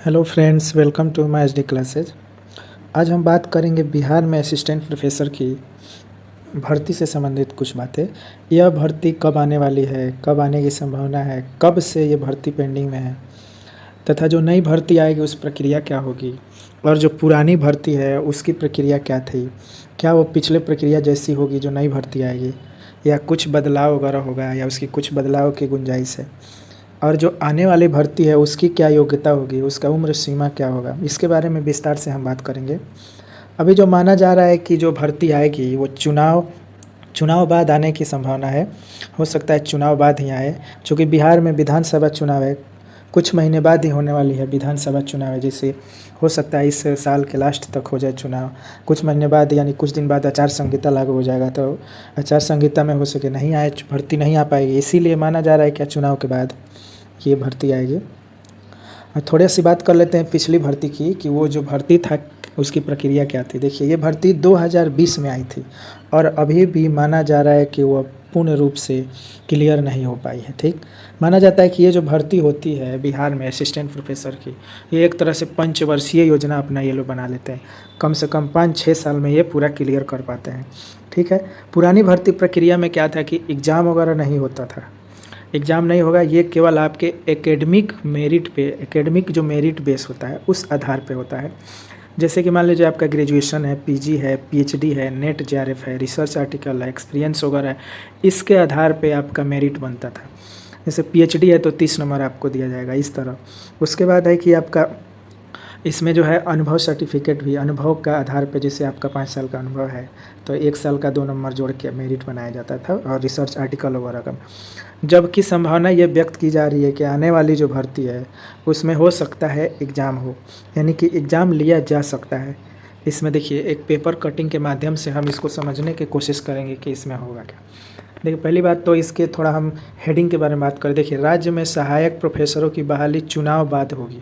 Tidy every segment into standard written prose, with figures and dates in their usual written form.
Hello friends, welcome to my HD classes. आज हम बात करेंगे बिहार में असिस्टेंट प्रोफेसर की भर्ती से संबंधित कुछ बातें। यह भर्ती कब आने वाली है, कब आने की संभावना है, कब से ये भर्ती पेंडिंग में है तथा जो नई भर्ती आएगी उस प्रक्रिया क्या होगी और जो पुरानी भर्ती है उसकी प्रक्रिया क्या थी, क्या वो पिछले प्रक्रिया जैसी होगी जो नई भर्ती आएगी या कुछ बदलाव वगैरह होगा या उसकी कुछ बदलाव की गुंजाइश है, और जो आने वाली भर्ती है उसकी क्या योग्यता होगी, उसका उम्र सीमा क्या होगा, इसके बारे में विस्तार से हम बात करेंगे। अभी जो माना जा रहा है कि जो भर्ती आएगी वो चुनाव बाद आने की संभावना है। हो सकता है चुनाव बाद ही आए, क्योंकि बिहार में विधानसभा चुनाव है, कुछ महीने बाद ही होने वाली है विधानसभा चुनाव है। जैसे हो सकता है इस साल के लास्ट तक हो जाए चुनाव, कुछ महीने बाद यानी कुछ दिन बाद आचार संहिता लागू हो जाएगा, तो आचार संहिता में हो सके नहीं आए, भर्ती नहीं आ पाएगी। इसीलिए माना जा रहा है क्या चुनाव के बाद ये भर्ती आएगी। और थोड़ी सी बात कर लेते हैं पिछली भर्ती की कि वो जो भर्ती था उसकी प्रक्रिया क्या थी। देखिए, ये भर्ती 2020 में आई थी और अभी भी माना जा रहा है कि वो पूर्ण रूप से क्लियर नहीं हो पाई है। ठीक माना जाता है कि ये जो भर्ती होती है बिहार में असिस्टेंट प्रोफेसर की, ये एक तरह से पंचवर्षीय योजना अपना ये लोग बना लेते हैं। कम से कम 5-6 साल में ये पूरा क्लियर कर पाते हैं। ठीक है, पुरानी भर्ती प्रक्रिया में क्या था कि एग्ज़ाम वगैरह नहीं होता था, एग्ज़ाम नहीं होगा, ये केवल आपके एकेडमिक मेरिट पे, एकेडमिक जो मेरिट बेस होता है उस आधार पे होता है। जैसे कि मान लीजिए आपका ग्रेजुएशन है, पीजी है, पीएचडी है, नेट जेआरएफ है, रिसर्च आर्टिकल है, एक्सपीरियंस वगैरह है, इसके आधार पे आपका मेरिट बनता था। जैसे पीएचडी है तो 30 नंबर आपको दिया जाएगा, इस तरह। उसके बाद है कि आपका इसमें जो है अनुभव सर्टिफिकेट भी, अनुभव का आधार पे, जैसे आपका 5 साल का अनुभव है तो 1 साल का 2 नंबर जोड़ के मेरिट बनाया जाता था, और रिसर्च आर्टिकल वगैरह का। जबकि संभावना ये व्यक्त की जा रही है कि आने वाली जो भर्ती है उसमें हो सकता है एग्ज़ाम हो, यानी कि एग्ज़ाम लिया जा सकता है। इसमें देखिए, एक पेपर कटिंग के माध्यम से हम इसको समझने की कोशिश करेंगे कि इसमें होगा क्या। देखिए, पहली बात तो इसके थोड़ा हम हेडिंग के बारे में बात करें। देखिए, राज्य में सहायक प्रोफेसरों की बहाली चुनाव बाद होगी।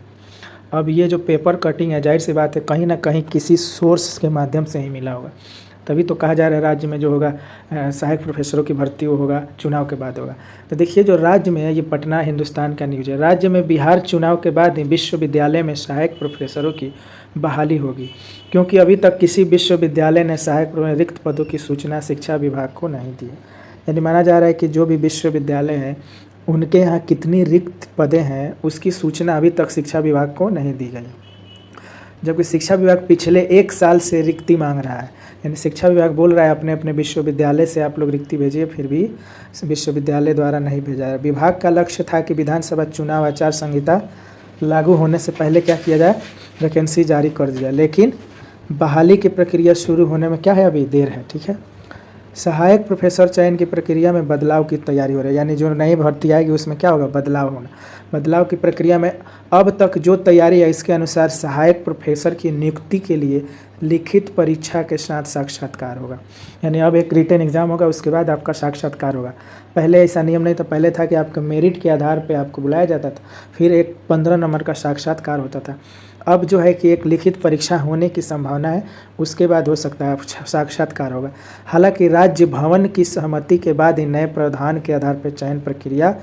अब ये जो पेपर कटिंग है, जाहिर सी बात है कहीं ना कहीं किसी सोर्स के माध्यम से ही मिला होगा, तभी तो कहा जा रहा है राज्य में जो होगा सहायक प्रोफेसरों की भर्ती वो होगा चुनाव के बाद होगा। तो देखिए, जो राज्य में है, ये पटना हिंदुस्तान का न्यूज़ है, राज्य में बिहार चुनाव के बाद ही विश्वविद्यालय में सहायक प्रोफेसरों की बहाली होगी, क्योंकि अभी तक किसी विश्वविद्यालय ने सहायक रिक्त पदों की सूचना शिक्षा विभाग को नहीं दी है। यानी माना जा रहा है कि जो भी विश्वविद्यालय हैं उनके यहाँ कितनी रिक्त पदें हैं उसकी सूचना अभी तक शिक्षा विभाग को नहीं दी गई, जबकि शिक्षा विभाग पिछले 1 साल से रिक्ति मांग रहा है। यानी शिक्षा विभाग बोल रहा है अपने अपने विश्वविद्यालय से आप लोग रिक्ति भेजिए, फिर भी विश्वविद्यालय द्वारा नहीं भेजा है। विभाग का लक्ष्य था कि विधानसभा चुनाव आचार संहिता लागू होने से पहले क्या किया जाए, वैकेंसी जारी कर दिया, लेकिन बहाली की प्रक्रिया शुरू होने में क्या है, अभी देर है। ठीक है, सहायक प्रोफेसर चयन की प्रक्रिया में बदलाव की तैयारी हो रही है, यानी जो नई भर्ती आएगी उसमें क्या होगा, बदलाव होना। बदलाव की प्रक्रिया में अब तक जो तैयारी है इसके अनुसार सहायक प्रोफेसर की नियुक्ति के लिए लिखित परीक्षा के साथ साक्षात्कार होगा। यानी अब एक रिटन एग्जाम होगा, उसके बाद आपका साक्षात्कार होगा। पहले ऐसा नियम नहीं था, पहले था कि आपका मेरिट के आधार पर आपको बुलाया जाता था, फिर एक 15 नंबर का साक्षात्कार होता था। अब जो है कि एक लिखित परीक्षा होने की संभावना है, उसके बाद हो सकता है साक्षात्कार होगा। हालांकि राज्य भवन की सहमति के बाद ही नए प्रावधान के आधार पर चयन प्रक्रिया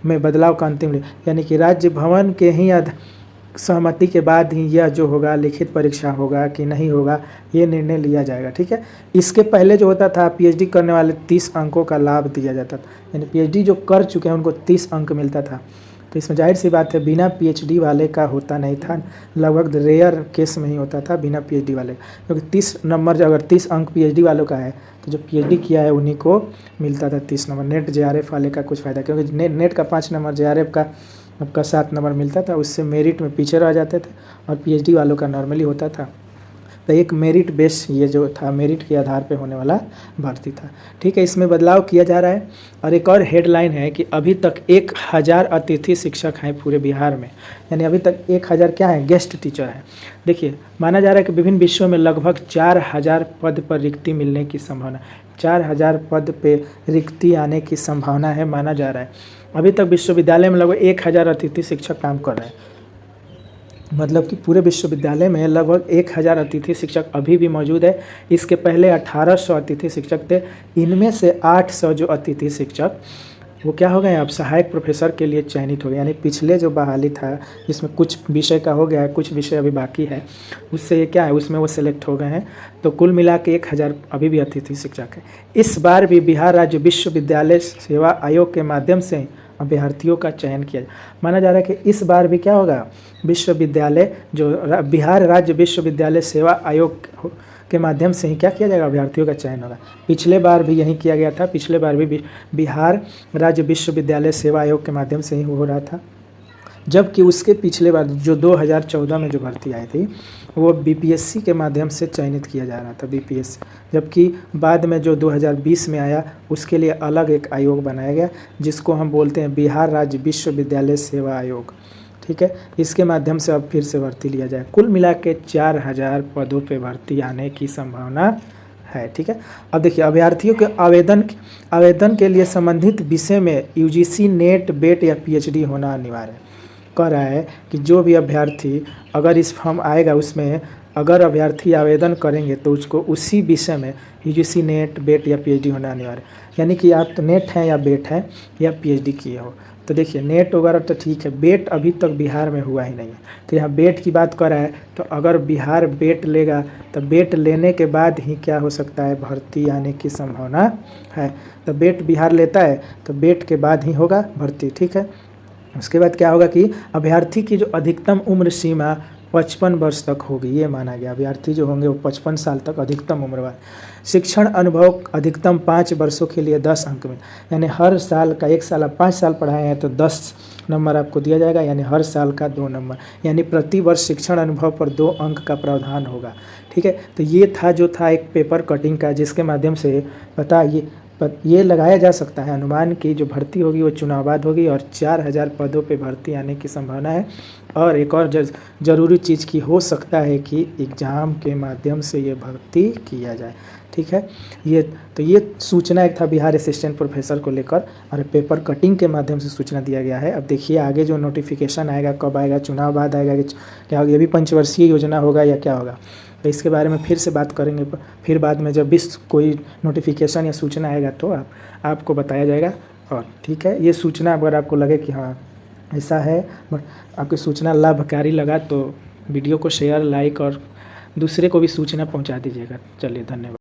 में बदलाव का अंतिम, यानी कि राज्य भवन के ही सहमति के बाद ही यह जो होगा लिखित परीक्षा होगा कि नहीं होगा, ये निर्णय लिया जाएगा। ठीक है, इसके पहले जो होता था पीएचडी करने वाले 30 अंकों का लाभ दिया जाता था, यानी पीएचडी जो कर चुके हैं उनको 30 अंक मिलता था। तो इसमें जाहिर सी बात है बिना पीएचडी वाले का होता नहीं था, लगभग रेयर केस में ही होता था बिना पीएचडी वाले, क्योंकि 30 नंबर अगर 30 अंक पीएचडी वालों का है तो जो पीएचडी किया है उन्हीं को मिलता था 30 नंबर। नेट जेआरएफ वाले का कुछ फ़ायदा, क्योंकि नेट का 5 नंबर, जेआरएफ का आपका 7 नंबर मिलता था, उससे मेरिट में पीछे रह जाते थे, और पीएचडी वालों का नॉर्मली होता था। तो एक मेरिट बेस ये जो था, मेरिट के आधार पे होने वाला भर्ती था। ठीक है, इसमें बदलाव किया जा रहा है। और एक और हेडलाइन है कि अभी तक 1000 अतिथि शिक्षक हैं पूरे बिहार में, यानी अभी तक 1000 क्या है, गेस्ट टीचर हैं। देखिए, माना जा रहा है कि विभिन्न विषयों में लगभग 4000 पद पर रिक्ति मिलने की संभावना, 4000 पद पे रिक्ति आने की संभावना है, माना जा रहा है। अभी तक विश्वविद्यालय में लगभग 1000 अतिथि शिक्षक काम कर रहे हैं, मतलब कि पूरे विश्वविद्यालय में लगभग 1000 अतिथि शिक्षक अभी भी मौजूद है। इसके पहले 1800 अतिथि शिक्षक थे, इनमें से 800 जो अतिथि शिक्षक वो क्या हो गए अब सहायक प्रोफेसर के लिए चयनित हो गए। यानी पिछले जो बहाली था जिसमें कुछ विषय का हो गया है, कुछ विषय अभी बाकी है, उससे ये क्या है उसमें वो सिलेक्ट हो गए हैं। तो कुल मिला के 1000 अभी भी अतिथि शिक्षक है। इस बार भी बिहार राज्य विश्वविद्यालय सेवा आयोग के माध्यम से अभ्यर्थियों का चयन किया माना जा रहा है कि इस बार भी क्या होगा, विश्वविद्यालय जो बिहार राज्य विश्वविद्यालय सेवा आयोग के माध्यम से ही क्या किया जाएगा, अभ्यर्थियों का चयन होगा। पिछले बार भी यही किया गया था, पिछले बार भी बिहार राज्य विश्वविद्यालय सेवा आयोग के माध्यम से ही हो रहा था। जबकि उसके पिछले बार जो 2014 में जो भर्ती आई थी वो बीपीएससी के माध्यम से चयनित किया जा रहा था, बीपीएससी। जबकि बाद में जो 2020 में आया उसके लिए अलग एक आयोग बनाया गया जिसको हम बोलते हैं बिहार राज्य विश्वविद्यालय सेवा आयोग, ठीक है। इसके माध्यम से अब फिर से भर्ती लिया जाए। कुल मिला के 4000 पदों पे भर्ती आने की संभावना है, ठीक है। अब देखिए अभ्यर्थियों के आवेदन के लिए संबंधित विषय में यूजीसी नेट बेट या पीएचडी होना अनिवार्य है। कह रहा है कि जो भी अभ्यर्थी अगर इस फॉर्म आएगा उसमें अगर अभ्यर्थी आवेदन करेंगे तो उसको उसी विषय में यूजीसी नेट बेट या पीएचडी होना अनिवार्य है। यानी कि आप तो नेट हैं या बेट हैं या पीएचडी किए हो। तो देखिए नेट वगैरह तो ठीक है, बेट अभी तक बिहार में हुआ ही नहीं है। तो यहाँ बेट की बात कर रहा है, तो अगर बिहार बेट लेगा तो बेट लेने के बाद ही क्या हो सकता है, भर्ती आने की संभावना है। तो बेट बिहार लेता है तो बेट के बाद ही होगा भर्ती, ठीक है। उसके बाद क्या होगा कि अभ्यर्थी की जो अधिकतम उम्र सीमा 55 वर्ष तक होगी, ये माना गया। अभ्यर्थी जो होंगे वो 55 साल तक अधिकतम उम्र वाले। शिक्षण अनुभव अधिकतम 5 वर्षों के लिए 10 अंक में, यानी हर साल का 1 साल आप 5 साल पढ़ाए हैं तो 10 नंबर आपको दिया जाएगा, यानी हर साल का 2 नंबर, यानी प्रति वर्ष शिक्षण अनुभव पर 2 अंक का प्रावधान होगा, ठीक है। तो ये था जो था एक पेपर कटिंग का, जिसके माध्यम से ये लगाया जा सकता है अनुमान की जो भर्ती होगी वो चुनाव बाद होगी और 4000 पदों पे भर्ती आने की संभावना है। और एक और ज़रूरी चीज़ की हो सकता है कि एग्ज़ाम के माध्यम से ये भर्ती किया जाए, ठीक है। ये सूचना एक था बिहार असिस्टेंट प्रोफेसर को लेकर और पेपर कटिंग के माध्यम से सूचना दिया गया है। अब देखिए आगे जो नोटिफिकेशन आएगा कब आएगा, चुनाव बाद आएगा कि क्या ये भी पंचवर्षीय योजना होगा या क्या होगा, तो इसके बारे में फिर से बात करेंगे। फिर बाद में जब भी कोई नोटिफिकेशन या सूचना आएगा तो आपको बताया जाएगा। और ठीक है, ये सूचना अगर आपको लगे कि हाँ ऐसा है, आपकी सूचना लाभकारी लगा तो वीडियो को शेयर लाइक और दूसरे को भी सूचना पहुंचा दीजिएगा। चलिए धन्यवाद।